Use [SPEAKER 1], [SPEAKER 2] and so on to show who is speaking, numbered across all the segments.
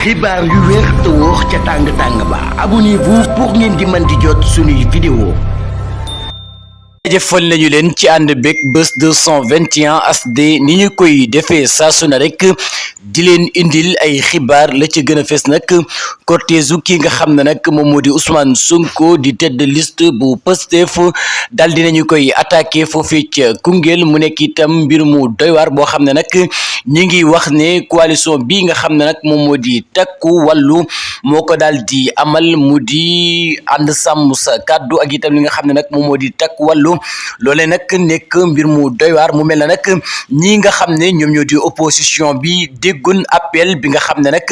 [SPEAKER 1] xibaar yu wér te wóor ca tàng ba abonnez-vous pour ngeen di mën di jot suñuy vidéo.
[SPEAKER 2] jëfal nañu leen ci ànd bég bés 221 HD ni ñu koy defee saa su ne rek di leen indil ay xibaar la ci gën a fees nag cortège ki nga xam ne nag moom moo di Ousmane Sonko di tête de liste bu Pastef daal dinañu koy attaqué foofii ca Koungheul mu nekk itam mbir mu doy waar boo xam ne nag ñi ngi wax ne coalition bi nga xam ne nag moom moo di takku wàllu moo ko daal di amal mu di ànd sàmm sa kàddu ak itam li nga xam ne nag moom moo di takku wàllu loolee nag nekk mbir mu doy waar mu mel na nag ñi nga xam ne ñoom ñoo di opposition bi déggoon appel bi nga xam ne nag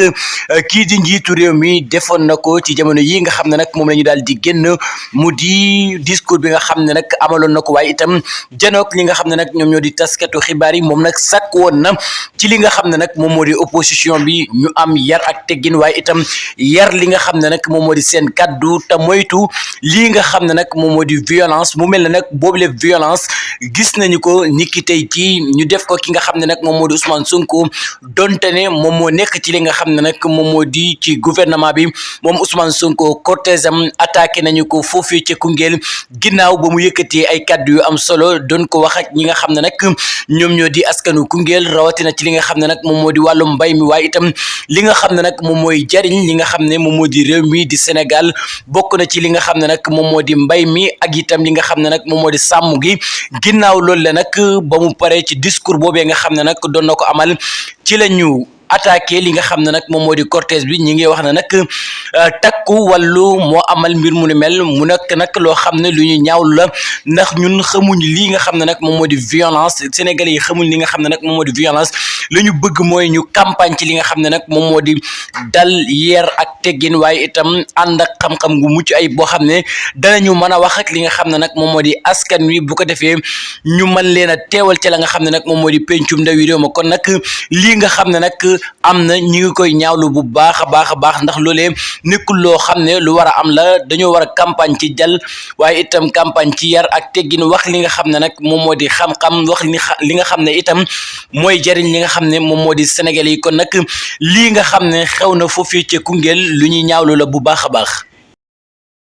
[SPEAKER 2] kii di njiitu réew mi defoon na ko ci jamono yi nga xam ne nag moom la ñu daal di génn mu di discours bi nga xam ne nag amaloon na ko waaye itam janook li nga xam ne nag ñoom ñoo di taskatu xibaar yi moom nag sàkk woon na ci li nga xam ne nag moom moo di opposition bi ñu am yar ak teggin waaye itam yar li nga xam ne nag moom moo di seen kaddu te moytu lii nga xam ne nag moom moo di violence mu mel ne nag boobule violence gis nañu ko niki tey ci ñu def ko ki nga xam ne nag moom moo di Ousmane Sonko donte ne moom moo nekk ci li nga xam ne nag moom moo di ci gouvernement bi moom Ousmane Sonko cortège am attaqué nañu ko foofii ci Koungheul ginnaaw ba mu yëkkatee ay kaddu yu am solo doon ko wax ak ñi nga xam ne nag ñoom ñoo di askanu Koungheul rawatina ci li nga xam ne nag moom moo di wàllum mbay mi waaye itam li nga xam ne nag moom mooy jariñ li nga xam ne moom moo di réew mi di Sénégal bokk na ci li nga xam ne nag moom moo di mbay mi ak itam li nga xam ne nag moom moo di sàmm gi ginnaaw loolu la nag ba mu paree ci discours boobee nga xam ne nag doon na ko amal ci la ñu attaqué li nga xam ne nag moom moo di cortège bi ñi ngi wax ne nag takku wàllu moo amal mbir mu ni mel mu nekk nag loo xam ne lu ñu ñaawlu la ndax ñun xamuñ lii nga xam ne nag moom moo di violence sénégalais yi xamuñ li nga xam ne nag moom moo di violence li ñu bëgg mooy ñu campagne ci li nga xam ne nag moom moo di dal yeer ak teggin waaye itam ànd ak xam-xam gu mucc ay boo xam ne danañu mën a wax ak li nga xam ne nag moom moo di askan wi bu ko defee ñu mën leen a teewal ci la nga xam ne nag moom moo di pencum ndawi réew ma kon nag lii nga xam ne nag am na ñi ngi koy ñaawlu bu baax a baax ndax loolee nekkul loo xam ne lu war a am la dañoo war a campagne ci jàll waaye itam campagne ci yar ak teggin wax li nga xam ne nag moom moo di xam-xam wax li nga xam ne itam mooy jariñ li nga xam ne moom moo di Sénégal yi kon nag lii nga xam ne xew na foofii ci Koungheul lu ñuy ñaawlu la bu baax a baax